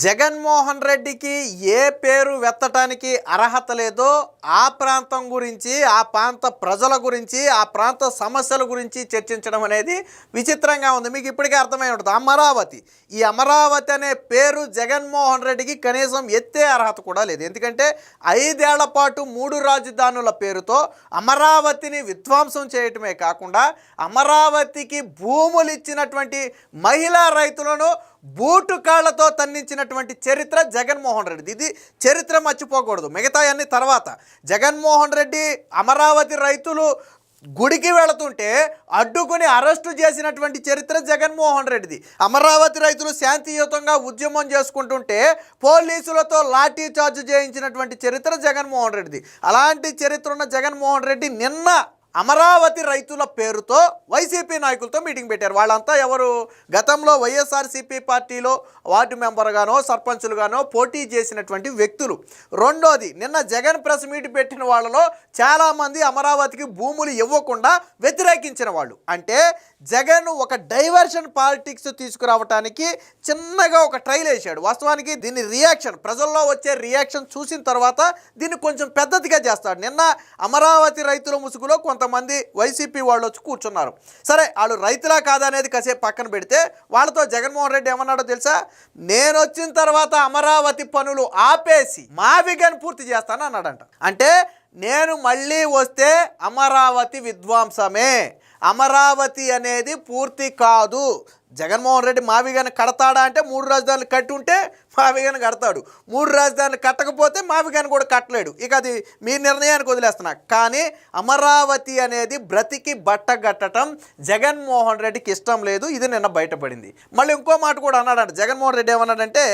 జగన్మోహన్ రెడ్డికి ఏ పేరు వెత్తటానికి అర్హత లేదో ఆ ప్రాంతం గురించి, ఆ ప్రాంత ప్రజల గురించి, ఆ ప్రాంత సమస్యల గురించి చర్చించడం అనేది విచిత్రంగా ఉంది. మీకు ఇప్పటికే అర్థమై ఉంటుంది. అమరావతి, ఈ అమరావతి అనే పేరు జగన్మోహన్ రెడ్డికి కనీసం ఎత్తే అర్హత కూడా లేదు. ఎందుకంటే 5 ఏళ్ల పాటు 3 రాజధానుల పేరుతో అమరావతిని విధ్వంసం చేయటమే కాకుండా అమరావతికి భూములు ఇచ్చినటువంటి మహిళా రైతులను బూటు కాళ్లతో తన్నించినటువంటి చరిత్ర జగన్మోహన్ రెడ్డిది. ఇది చరిత్ర మర్చిపోకూడదు. మిగతా అన్ని తర్వాత. జగన్మోహన్ రెడ్డి అమరావతి రైతులు గుడికి వెళుతుంటే అడ్డుకుని అరెస్టు చేసినటువంటి చరిత్ర జగన్మోహన్ రెడ్డిది. అమరావతి రైతులు శాంతియుతంగా ఉద్యమం చేసుకుంటుంటే పోలీసులతో లాఠీ చార్జ్ చేయించినటువంటి చరిత్ర జగన్మోహన్ రెడ్డిది. అలాంటి చరిత్ర ఉన్న జగన్మోహన్ రెడ్డి నిన్న అమరావతి రైతుల పేరుతో వైసీపీ నాయకులతో మీటింగ్ పెట్టారు. వాళ్ళంతా ఎవరు? గతంలో వైఎస్ఆర్సీపీ పార్టీలో వార్డు మెంబర్గానో సర్పంచులుగానో పోటీ చేసినటువంటి వ్యక్తులు. రెండోది, నిన్న జగన్ ప్రెస్ మీట్ పెట్టిన వాళ్ళలో చాలామంది అమరావతికి భూములు ఇవ్వకుండా వ్యతిరేకించిన వాళ్ళు. అంటే జగన్ ఒక డైవర్షన్ పాలిటిక్స్ తీసుకురావడానికి చిన్నగా ఒక ట్రైల్ వేశాడు. వాస్తవానికి దీన్ని రియాక్షన్, ప్రజల్లో వచ్చే రియాక్షన్ చూసిన తర్వాత దీన్ని కొంచెం పెద్దదిగా చేస్తాడు. నిన్న అమరావతి రైతుల ముసుగులో కొంతమంది వైసీపీ వాళ్ళు వచ్చి కూర్చున్నారు. సరే, వాళ్ళు రైతులా కాదనేది కాసేపు పక్కన పెడితే వాళ్ళతో జగన్మోహన్ రెడ్డి ఏమన్నాడో తెలుసా? నేను వచ్చిన తర్వాత అమరావతి పనులు ఆపేసి మావిగన్ పూర్తి చేస్తాను అన్నాడంట. అంటే నేను మళ్ళీ వస్తే అమరావతి విధ్వంసమే, అమరావతి అనేది పూర్తి కాదు. జగన్మోహన్ రెడ్డి మావిగని కడతాడా అంటే 3 రాజధానులు కట్టి ఉంటే మావిగని కడతాడు, 3 రాజధానులు కట్టకపోతే మావిగని కూడా కట్టలేడు. ఇక అది మీ నిర్ణయానికి వదిలేస్తున్నా. కానీ అమరావతి అనేది బ్రతికి బట్టగట్టడం జగన్మోహన్ రెడ్డికి ఇష్టం లేదు. ఇది నిన్న బయటపడింది. మళ్ళీ ఇంకో మాట కూడా అన్నాడంట జగన్మోహన్ రెడ్డి. ఏమన్నాడంటే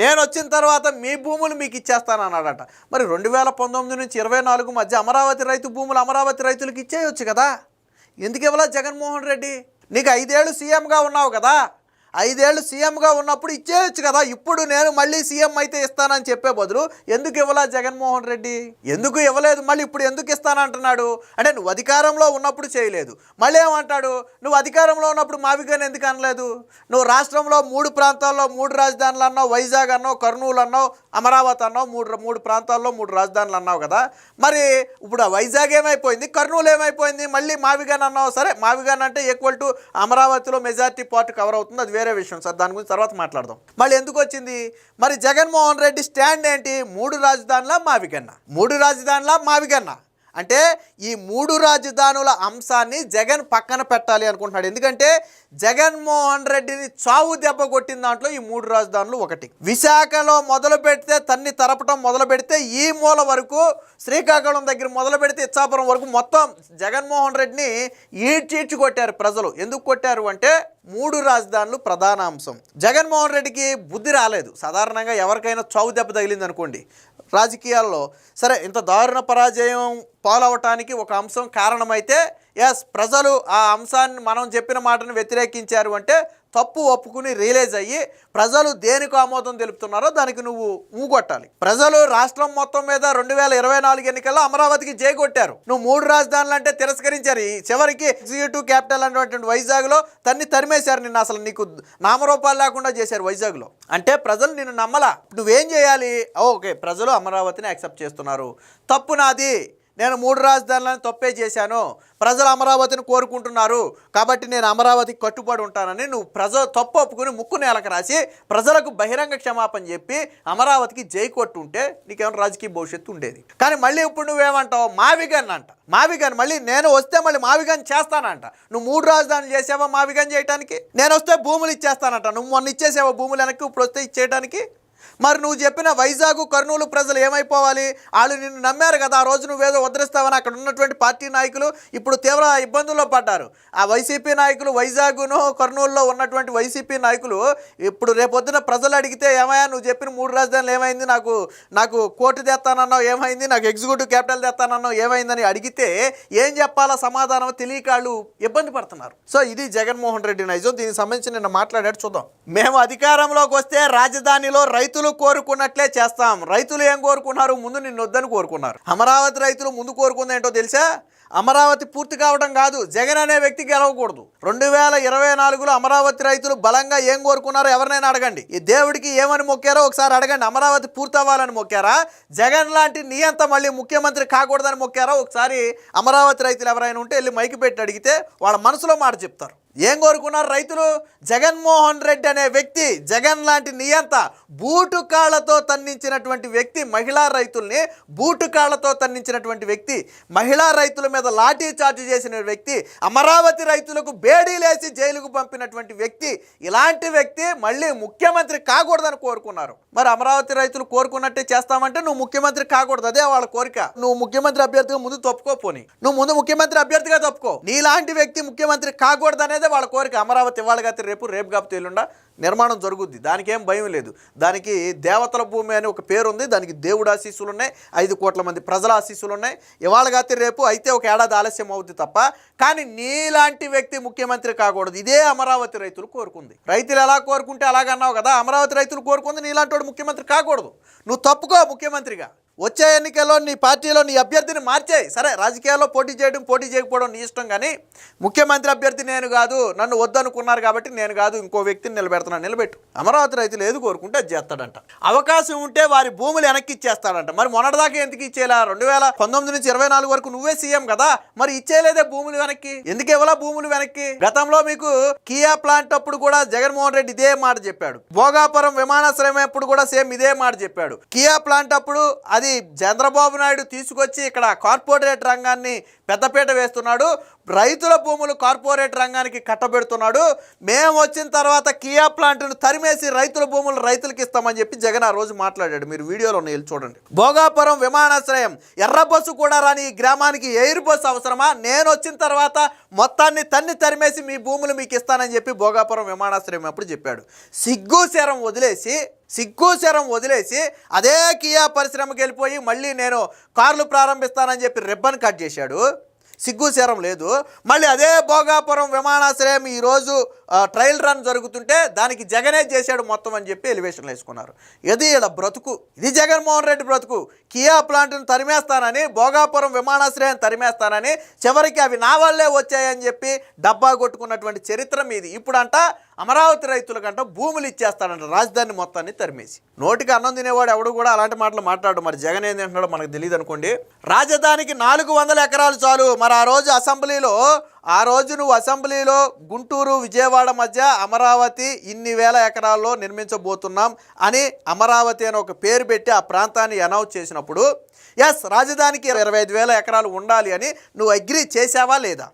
నేను వచ్చిన తర్వాత మీ భూములు మీకు ఇచ్చేస్తాను అన్నాడంట. మరి 2019 నుంచి 24 మధ్య అమరావతి రైతు భూములు అమరావతి రైతులకు ఇచ్చేయొచ్చు కదా? ఎందుకు ఇవ్వాలా జగన్మోహన్ రెడ్డి? నీకు 5 ఏళ్ళు సీఎంగా ఉన్నావు కదా, 5 ఏళ్ళు సీఎంగా ఉన్నప్పుడు ఇచ్చేయచ్చు కదా. ఇప్పుడు నేను మళ్ళీ సీఎం అయితే ఇస్తానని చెప్పే బదులు ఎందుకు ఇవ్వలా జగన్మోహన్ రెడ్డి? ఎందుకు ఇవ్వలేదు? మళ్ళీ ఇప్పుడు ఎందుకు ఇస్తానంటున్నాడు? అంటే నువ్వు అధికారంలో ఉన్నప్పుడు చేయలేదు, మళ్ళీ ఏమంటాడు? నువ్వు అధికారంలో ఉన్నప్పుడు మావిగని ఎందుకు అనలేదు? నువ్వు రాష్ట్రంలో 3 ప్రాంతాల్లో 3 రాజధానులు అన్నావు, వైజాగ్ అన్నావు, కర్నూలు అన్నావు, అమరావతి అన్నావు, 3 ప్రాంతాల్లో 3 రాజధానులు అన్నావు కదా. మరి ఇప్పుడు వైజాగ్ ఏమైపోయింది, కర్నూలు ఏమైపోయింది, మళ్ళీ మావిగన్ అన్నావు. సరే, మావిగన్ అంటే ఈక్వల్ టు అమరావతిలో మెజారిటీ పార్ట్ కవర్ అవుతుంది, అది వేరే విషయం సార్, దాని గురించి తర్వాత మాట్లాడదాం. మళ్ళీ ఎందుకు వచ్చింది? మరి జగన్మోహన్ రెడ్డి స్టాండ్ ఏంటి? 3 రాజధానుల మావిగన్న, 3 రాజధానుల మావిగన్న. అంటే ఈ 3 రాజధానుల అంశాన్ని జగన్ పక్కన పెట్టాలి అనుకుంటున్నాడు. ఎందుకంటే జగన్మోహన్ రెడ్డిని చావు దెబ్బ కొట్టిన దాంట్లో ఈ 3 రాజధానులు ఒకటి. విశాఖలో మొదలు పెడితే తన్ని తరపటం మొదలు పెడితే ఈ మూల వరకు, శ్రీకాకుళం దగ్గర మొదలు పెడితే ఇచ్చాపురం వరకు మొత్తం జగన్మోహన్ రెడ్డిని ఈడ్చీడ్చి కొట్టారు ప్రజలు. ఎందుకు కొట్టారు అంటే 3 రాజధానులు ప్రధాన అంశం. జగన్మోహన్ రెడ్డికి బుద్ధి రాలేదు. సాధారణంగా ఎవరికైనా చావు దెబ్బ తగిలింది అనుకోండి రాజకీయాల్లో, సరే ఇంత దారుణ పరాజయం పాలవటానికి ఒక అంశం కారణమైతే ఎస్, ప్రజలు ఆ అంశాన్ని మనం చెప్పిన మాటను వ్యతిరేకించారు అంటే తప్పు ఒప్పుకుని రియలైజ్ అయ్యి ప్రజలు దేనికి ఆమోదం తెలుపుతున్నారో దానికి నువ్వు ఊగొట్టాలి. ప్రజలు రాష్ట్రం మొత్తం మీద 2024 ఎన్నికల్లో అమరావతికి జై కొట్టారు. నువ్వు 3 రాజధానులు అంటే తిరస్కరించారు. ఈ చివరికి ఎగ్జిక్యూటివ్ క్యాపిటల్ అనేటువంటి వైజాగ్లో తరిమేశారు నిన్న. అసలు నీకు నామరూపాలు లేకుండా చేశారు వైజాగ్లో. అంటే ప్రజలు నిన్ను నమ్మలా. నువ్వేం చేయాలి? ఓకే, ప్రజలు అమరావతిని యాక్సెప్ట్ చేస్తున్నారు, తప్పు నాది, నేను 3 రాజధానులను తప్పే చేశాను, ప్రజలు అమరావతిని కోరుకుంటున్నారు కాబట్టి నేను అమరావతికి కట్టుబడి ఉంటానని నువ్వు ప్రజలు తప్పు ఒప్పుకుని ముక్కు నేలకు రాసి ప్రజలకు బహిరంగ క్షమాపణ చెప్పి అమరావతికి జై కొట్టుంటే నీకేమైనా రాజకీయ భవిష్యత్తు ఉండేది. కానీ మళ్ళీ ఇప్పుడు నువ్వేమంటావు? మావిగన్ అంట. మావిగన్ మళ్ళీ నేను వస్తే మళ్ళీ మావిగన్ చేస్తానంట. నువ్వు 3 రాజధానులు చేసావా మావిగన్ చేయడానికి? నేను వస్తే భూములు ఇచ్చేస్తానంట. నువ్వు మొన్న ఇచ్చేసావా భూములు వెనక్కి, ఇప్పుడు వస్తే ఇచ్చేయడానికి? మరి నువ్వు చెప్పిన వైజాగ్ కర్నూలు ప్రజలు ఏమైపోవాలి? వాళ్ళు నిన్ను నమ్మారు కదా. ఆ రోజు నువ్వేదో ఉద్ధరిస్తావని అక్కడ ఉన్నటువంటి పార్టీ నాయకులు ఇప్పుడు తీవ్ర ఇబ్బందుల్లో పడ్డారు. ఆ వైసీపీ నాయకులు, వైజాగ్ను కర్నూలులో ఉన్నటువంటి వైసీపీ నాయకులు ఇప్పుడు రేపొద్దున ప్రజలు అడిగితే ఏమయ్యా నువ్వు చెప్పిన 3 రాజధానులు ఏమైంది, నాకు కోర్టు తెస్తానన్నావు ఏమైంది, నాకు ఎగ్జిక్యూటివ్ క్యాపిటల్ తెస్తానన్నావు ఏమైందని అడిగితే ఏం చెప్పాలా సమాధానం తెలియక వాళ్ళు ఇబ్బంది పడుతున్నారు. సో ఇది జగన్మోహన్ రెడ్డి నైజం. దీనికి సంబంధించి నిన్న మాట్లాడాడు, చూద్దాం. మేము అధికారంలోకి వస్తే రాజధానిలో రైతులు కోరుకున్నట్లే చేస్తాం. రైతులు ఏం కోరుకున్నారు? ముందు నిన్ను వద్దని కోరుకున్నారు. అమరావతి రైతులు ముందు కోరుకుంది ఏంటో తెలుసా? అమరావతి పూర్తి కావడం కాదు, జగన్ అనే వ్యక్తి గెలవకూడదు. 2024లో అమరావతి రైతులు బలంగా ఏం కోరుకున్నారో ఎవరినైనా అడగండి. ఈ దేవుడికి ఏమని మొక్కారో ఒకసారి అడగండి. అమరావతి పూర్తి అవ్వాలని మొక్కారా, జగన్ లాంటి నియంత మళ్ళీ ముఖ్యమంత్రి కాకూడదని మొక్కారా? ఒకసారి అమరావతి రైతులు ఎవరైనా ఉంటే వెళ్ళి మైకి పెట్టి అడిగితే వాళ్ళ మనసులో మాట చెప్తారు. ఏం కోరుకున్నారు రైతులు? జగన్మోహన్ రెడ్డి అనే వ్యక్తి, జగన్ లాంటి నియంత బూటు కాళ్లతో తన్నించినటువంటి వ్యక్తి, మహిళా రైతుల్ని బూటు కాళ్లతో తన్నించినటువంటి వ్యక్తి, మహిళా రైతుల మీద లాఠీ చార్జ్ చేసిన వ్యక్తి, అమరావతి రైతులకు బేడీలేసి జైలుకు పంపినటువంటి వ్యక్తి, ఇలాంటి వ్యక్తి మళ్ళీ ముఖ్యమంత్రి కాకూడదని కోరుకున్నారు. మరి అమరావతి రైతులు కోరుకున్నట్టే చేస్తామంటే నువ్వు ముఖ్యమంత్రి కాకూడదు, అదే వాళ్ళ కోరిక. నువ్వు ముఖ్యమంత్రి అభ్యర్థిగా ముందు తప్పుకోపోని, నువ్వు ముందు ముఖ్యమంత్రి అభ్యర్థిగా తప్పుకో. నీలాంటి వ్యక్తి ముఖ్యమంత్రి కాకూడదు అనేది వాళ్ళ కోరిక. అమరావతి ఇవాళ కాదు రేపు, రేపు కాకపోతే ఎల్లుండా నిర్మాణం జరుగుద్ది. దానికి ఏం భయం లేదు. దానికి దేవతల భూమి అని ఒక పేరు ఉంది, దానికి దేవుడు ఆశీస్సులు ఉన్నాయి, 5 కోట్ల మంది ప్రజల ఆశీస్సులు ఉన్నాయి. ఇవాళ కాకపోతే రేపు అయితే ఒక ఏడాది ఆలస్యం అవుతుంది తప్ప. కానీ నీలాంటి వ్యక్తి ముఖ్యమంత్రి కాకూడదు, ఇదే అమరావతి రైతులు కోరుకుంది. రైతులు ఎలా కోరుకుంటే అలాగన్నావు కదా, అమరావతి రైతులు కోరుకుంది నీలాంటి వాడు ముఖ్యమంత్రి కాకూడదు. నువ్వు తప్పుకో ముఖ్యమంత్రిగా. వచ్చే ఎన్నికల్లో నీ పార్టీలో నీ అభ్యర్థిని మార్చేయి. సరే, రాజకీయాల్లో పోటీ చేయడం పోటీ చేయకపోవడం నీ ఇష్టం, కానీ ముఖ్యమంత్రి అభ్యర్థి నేను కాదు, నన్ను వద్దనుకున్నారు కాబట్టి నేను కాదు, ఇంకో వ్యక్తిని నిలబెడుతున్నాను, నిలబెట్టు. అమరావతి రైతులు ఏది కోరుకుంటే అది చేస్తాడంట. అవకాశం ఉంటే వారి భూములు వెనక్కి ఇచ్చేస్తాడంట. మరి మొన్నటిదాకా ఎందుకు ఇచ్చేలా? 2019 నుంచి 24 వరకు నువ్వే సీఎం కదా, మరి ఇచ్చేలేదే భూములు వెనక్కి? ఎందుకు ఇవ్వాలా భూములు వెనక్కి? గతంలో మీకు కియా ప్లాంట్ అప్పుడు కూడా జగన్మోహన్ రెడ్డి ఇదే మాట చెప్పాడు. భోగాపురం విమానాశ్రయం అప్పుడు కూడా సేమ్ ఇదే మాట చెప్పాడు. కియా ప్లాంట్ అప్పుడు అది చంద్రబాబు నాయుడు తీసుకొచ్చి ఇక్కడ కార్పొరేట్ రంగాన్ని పెద్దపీట వేస్తున్నాడు, రైతుల భూములు కార్పొరేట్ రంగానికి కట్టబెడుతున్నాడు. మేము వచ్చిన తర్వాత కియా ప్లాంట్ను తరిమేసి రైతుల భూములు రైతులకు ఇస్తామని చెప్పి జగన్ ఆ రోజు మాట్లాడాడు. మీరు వీడియోలో వెళ్ళి చూడండి. భోగాపురం విమానాశ్రయం, ఎర్ర బస్సు కూడా రాని ఈ గ్రామానికి ఎయిర్ బస్సు అవసరమా? నేను వచ్చిన తర్వాత మొత్తాన్ని తరిమేసి మీ భూములు మీకు ఇస్తానని చెప్పి భోగాపురం విమానాశ్రయం అప్పుడు చెప్పాడు. సిగ్గు శరం వదిలేసి అదే కియా పరిశ్రమకి వెళ్ళిపోయి మళ్ళీ నేను కార్లు ప్రారంభిస్తానని చెప్పి రిబ్బన్ కట్ చేశాడు. సిగ్గు శరం లేదు. మళ్ళీ అదే భోగాపురం విమానాశ్రయం ఈరోజు ట్రయల్ రన్ జరుగుతుంటే దానికి జగనే చేశాడు మొత్తం అని చెప్పి ఎలివేషన్లు వేసుకున్నారు. ఇది ఇలా బ్రతుకు, ఇది జగన్మోహన్ రెడ్డి బ్రతుకు. కియా ప్లాంట్ను తరిమేస్తానని, భోగాపురం విమానాశ్రయం తరిమేస్తానని, చివరికి అవి నా వల్లే వచ్చాయని చెప్పి డబ్బా కొట్టుకున్నటువంటి చరిత్ర మీది. ఇప్పుడంట అమరావతి రైతులకంట భూములు ఇచ్చేస్తాడంట, రాజధాని మొత్తాన్ని తరిమేసి. నోటికి అన్నం తినేవాడు ఎవడు కూడా అలాంటి మాటలు మాట్లాడు. మరి జగన్ ఏం తింటున్నాడో మనకు తెలియదు అనుకోండి. రాజధానికి 400 ఎకరాలు చాలు. మరి ఆ రోజు నువ్వు అసెంబ్లీలో గుంటూరు విజయవాడ మధ్య అమరావతి ఇన్ని వేల ఎకరాల్లో నిర్మించబోతున్నాం అని అమరావతి అని ఒక పేరు పెట్టి ఆ ప్రాంతాన్ని అనౌన్స్ చేసినప్పుడు, ఎస్ రాజధానికి 25,000 ఎకరాలు ఉండాలి అని నువ్వు అగ్రీ చేసావా లేదా?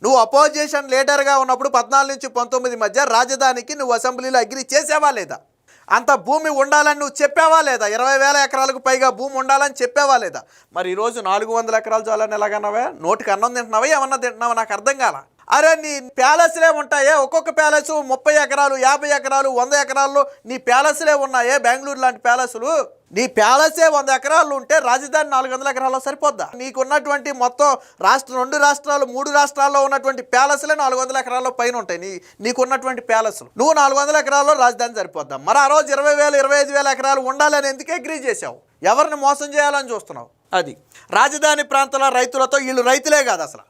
నువ్వు అపోజిషన్ లీడర్గా ఉన్నప్పుడు 14 నుంచి 19 మధ్య రాజధానికి నువ్వు అసెంబ్లీలో అగ్రీ చేసావా లేదా? అంత భూమి ఉండాలని నువ్వు చెప్పావా లేదా? 20,000 ఎకరాలకు పైగా భూమి ఉండాలని చెప్పావా లేదా? మరి ఈరోజు 400 ఎకరాలు చాలని ఎలాగన్నావా? నోటికి అన్నం తింటున్నావా, ఏమన్నా తింటున్నావా? నాకు అర్థం కాల. అరే నీ ప్యాలెస్లే ఉంటాయే, ఒక్కొక్క ప్యాలెస్ 30 ఎకరాలు 50 ఎకరాలు 100 ఎకరాల్లో నీ ప్యాలెస్లే ఉన్నాయే. బెంగళూరు లాంటి ప్యాలెస్లు, నీ ప్యాలెసే 100 ఎకరాలు ఉంటే రాజధాని 400 ఎకరాల్లో సరిపోద్దా? నీకున్నటువంటి మొత్తం 2 రాష్ట్రాలు 3 రాష్ట్రాల్లో ఉన్నటువంటి ప్యాలెస్లే 400 ఎకరాల్లో పైన ఉంటాయి. నీకున్నటువంటి ప్యాలెస్లు నువ్వు 400 ఎకరాల్లో రాజధాని సరిపోద్దా? మరి ఆ రోజు 20,000 25,000 ఎకరాలు ఉండాలని ఎందుకు అగ్రీ చేసావు? ఎవరిని మోసం చేయాలని చూస్తున్నావు? అది రాజధాని ప్రాంతాల రైతులతో వీళ్ళు రైతులే కాదు, అసలు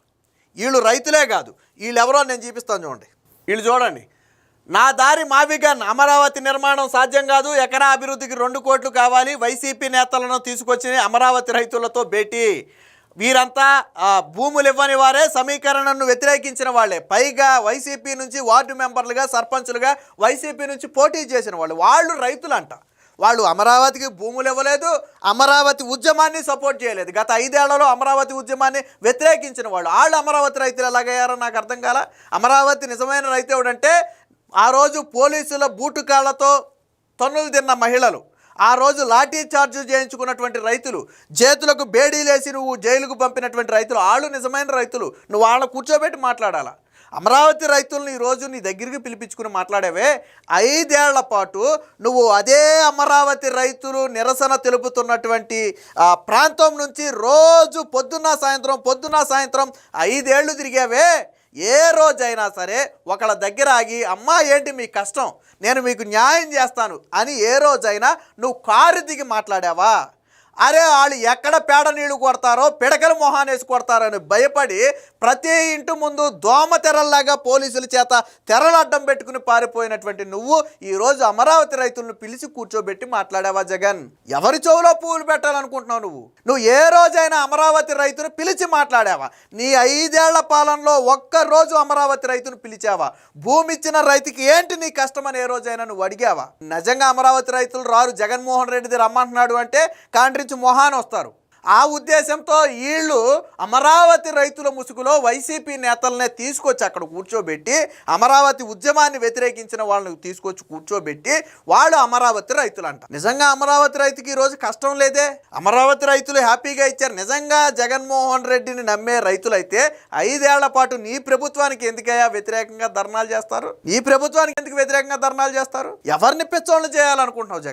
వీళ్ళు రైతులే కాదు, వీళ్ళు ఎవరో నేను చూపిస్తాను చూడండి. వీళ్ళు చూడండి, నా దారి మావిగన్, అమరావతి నిర్మాణం సాధ్యం కాదు, ఎకరా అభివృద్ధికి 2 కోట్లు కావాలి, వైసీపీ నేతలను తీసుకొచ్చిన అమరావతి రైతులతో భేటీ. వీరంతా భూములు ఇవ్వని వారే, సమీకరణను వ్యతిరేకించిన వాళ్ళే, పైగా వైసీపీ నుంచి వార్డు మెంబర్లుగా సర్పంచులుగా వైసీపీ నుంచి పోటీ చేసిన వాళ్ళు రైతులంట. వాళ్ళు అమరావతికి భూములు ఇవ్వలేదు, అమరావతి ఉద్యమాన్ని సపోర్ట్ చేయలేదు. గత 5 ఏళ్లలో అమరావతి ఉద్యమాన్ని వ్యతిరేకించిన వాళ్ళు అమరావతి రైతులు ఎలాగయ్యారో నాకు అర్థం కాల. అమరావతి నిజమైన రైతు ఎవడంటే ఆ రోజు పోలీసుల బూటుకాళ్లతో తన్నులు తిన్న మహిళలు, ఆ రోజు లాఠీ చార్జ్ చేయించుకున్నటువంటి రైతులు, చేతులకు బేడీలేసి నువ్వు జైలుకు పంపినటువంటి రైతులు, వాళ్ళు నిజమైన రైతులు. నువ్వు వాళ్ళని కూర్చోబెట్టి మాట్లాడాలా. అమరావతి రైతులను ఈరోజు నీ దగ్గరికి పిలిపించుకుని మాట్లాడేవే. 5 ఏళ్ల పాటు నువ్వు అదే అమరావతి రైతులు నిరసన తెలుపుతున్నటువంటి ప్రాంతం నుంచి రోజు పొద్దున్న సాయంత్రం 5 ఏళ్ళు తిరిగావే. ఏ రోజైనా సరే ఒకళ్ళ దగ్గర ఆగి, అమ్మా ఏంటి మీ కష్టం, నేను మీకు న్యాయం చేస్తాను అని ఏ రోజైనా నువ్వు కారు దిగి మాట్లాడావా? అరే వాళ్ళు ఎక్కడ పేడ నీళ్లు కొడతారో పిడకల మొహానేసి కొడతారని భయపడి ప్రతి ఇంటి ముందు దోమ తెరల్లాగా పోలీసుల చేత తెరలు అడ్డం పెట్టుకుని పారిపోయినటువంటి నువ్వు ఈరోజు అమరావతి రైతులను పిలిచి కూర్చోబెట్టి మాట్లాడావా జగన్? ఎవరి చెవులో పువ్వులు పెట్టాలనుకుంటున్నావు నువ్వు ఏ రోజైనా అమరావతి రైతును పిలిచి మాట్లాడావా? నీ 5 ఏళ్ల పాలనలో ఒక్కరోజు అమరావతి రైతును పిలిచావా? భూమి ఇచ్చిన రైతుకి ఏంటి నీ కష్టమని ఏ రోజైనా నువ్వు అడిగావా? నిజంగా అమరావతి రైతులు రారు, జగన్మోహన్ రెడ్డిది రమ్మంటున్నాడు అంటే కాండ్రించి మొహాన్ వస్తారు. ఆ ఉద్దేశంతో వీళ్ళు అమరావతి రైతుల ముసుగులో వైసీపీ నేతలనే తీసుకొచ్చి అక్కడ కూర్చోబెట్టి అమరావతి ఉద్యమాన్ని వ్యతిరేకించిన వాళ్ళని తీసుకొచ్చి కూర్చోబెట్టి వాళ్ళు అమరావతి రైతులు అంట. నిజంగా అమరావతి రైతుకి ఈరోజు కష్టం లేదే, అమరావతి రైతులు హ్యాపీగా ఇచ్చారు. నిజంగా జగన్మోహన్ రెడ్డిని నమ్మే రైతులైతే 5 ఏళ్ల పాటు నీ ప్రభుత్వానికి ఎందుకయ్యా వ్యతిరేకంగా ధర్నాలు చేస్తారు? నీ ప్రభుత్వానికి ఎందుకు వ్యతిరేకంగా ధర్నాలు చేస్తారు? ఎవరిని పిచ్చోళ్ళని చేయాలనుకుంటున్నావు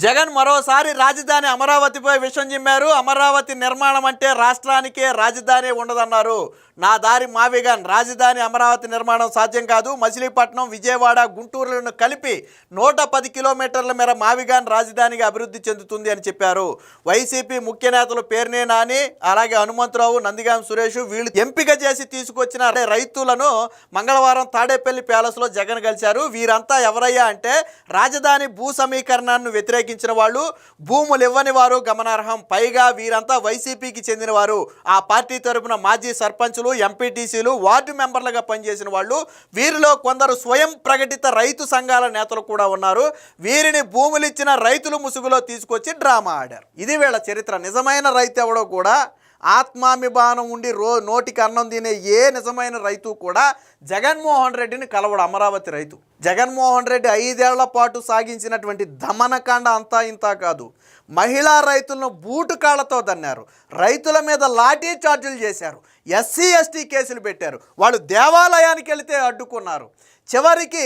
జగన్? మరోసారి రాజధాని అమరావతిపై విషం జిమ్మారు. అమరావతి నిర్మాణం అంటే రాష్ట్రానికే రాజధాని ఉండదన్నారు. నా దారి మావిగాన్, రాజధాని అమరావతి నిర్మాణం సాధ్యం కాదు. మచిలీపట్నం, విజయవాడ, గుంటూరులను కలిపి 110 కిలోమీటర్ల మేర మావిగాన్ రాజధానిగా అభివృద్ధి చెందుతుంది అని చెప్పారు. వైసీపీ ముఖ్య నేతలు పేర్నే నాని, అలాగే హనుమంతరావు, నందిగాం సురేష్ వీళ్ళు ఎంపిక చేసి తీసుకొచ్చిన రైతులను మంగళవారం తాడేపల్లి ప్యాలెస్లో జగన్ కలిశారు. వీరంతా ఎవరయ్యా అంటే రాజధాని భూ సమీకరణాన్ని వ్యతిరేకించిన వాళ్ళు, భూములు ఇవ్వని వారు గమనార్హం. పైగా వీరంతా వైసీపీకి చెందిన వారు. ఆ పార్టీ తరపున మాజీ సర్పంచులు, ఎంపీటీసీలు, వార్డు మెంబర్లుగా పనిచేసిన వాళ్ళు. వీరిలో కొందరు స్వయం ప్రకటిత రైతు సంఘాల నేతలు కూడా ఉన్నారు. వీరిని భూములు ఇచ్చిన రైతుల ముసుగులో తీసుకొచ్చి డ్రామా ఆడారు. ఇది వీళ్ళ చరిత్ర. నిజమైన రైతు ఎవడో కూడా, ఆత్మాభిమానం ఉండి నోటికి అన్నం తినే ఏ నిజమైన రైతు కూడా జగన్మోహన్ రెడ్డిని కలవడు. అమరావతి రైతు జగన్మోహన్ రెడ్డి 5 ఏళ్ల పాటు సాగించినటువంటి దమనకాండ అంతా ఇంత కాదు. మహిళా రైతులను బూటు కాళ్లతో దన్నారు, రైతుల మీద లాఠీ చార్జీలు చేశారు, ఎస్సీ ఎస్టీ కేసులు పెట్టారు, వాళ్ళు దేవాలయానికి వెళితే అడ్డుకున్నారు, చివరికి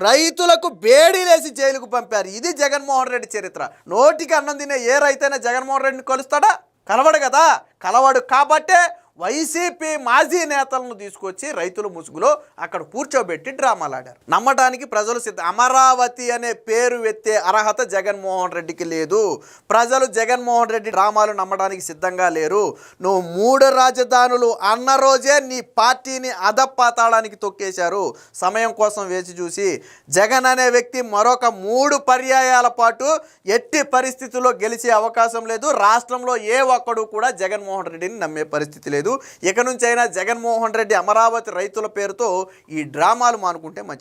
రైతులకు బేడీలేసి జైలుకు పంపారు. ఇది జగన్మోహన్ రెడ్డి చరిత్ర. నోటికి అన్నం తినే ఏ రైతైనా జగన్మోహన్ రెడ్డిని కలుస్తాడా? కలవడు కదా. కలవడు కాబట్టే వైసీపీ మాజీ నేతలను తీసుకొచ్చి రైతుల ముసుగులో అక్కడ కూర్చోబెట్టి డ్రామాలు ఆడారు. నమ్మటానికి ప్రజలు అమరావతి అనే పేరు ఎత్తే అర్హత జగన్మోహన్ రెడ్డికి లేదు. ప్రజలు జగన్మోహన్ రెడ్డి డ్రామాలు నమ్మడానికి సిద్ధంగా లేరు. నువ్వు 3 రాజధానులు అన్న రోజే నీ పార్టీని అధపాతాళానికి తొక్కేశారు. సమయం కోసం వేచి చూసి జగన్ అనే వ్యక్తి మరొక 3 పర్యాయాల పాటు ఎట్టి పరిస్థితుల్లో గెలిచే అవకాశం లేదు. రాష్ట్రంలో ఏ ఒక్కడు కూడా జగన్మోహన్ రెడ్డిని నమ్మే పరిస్థితి లేదు. ఇక నుంచైనా జగన్మోహన్ రెడ్డి అమరావతి రైతుల పేరుతో ఈ డ్రామాలు మానుకుంటే మంచిది.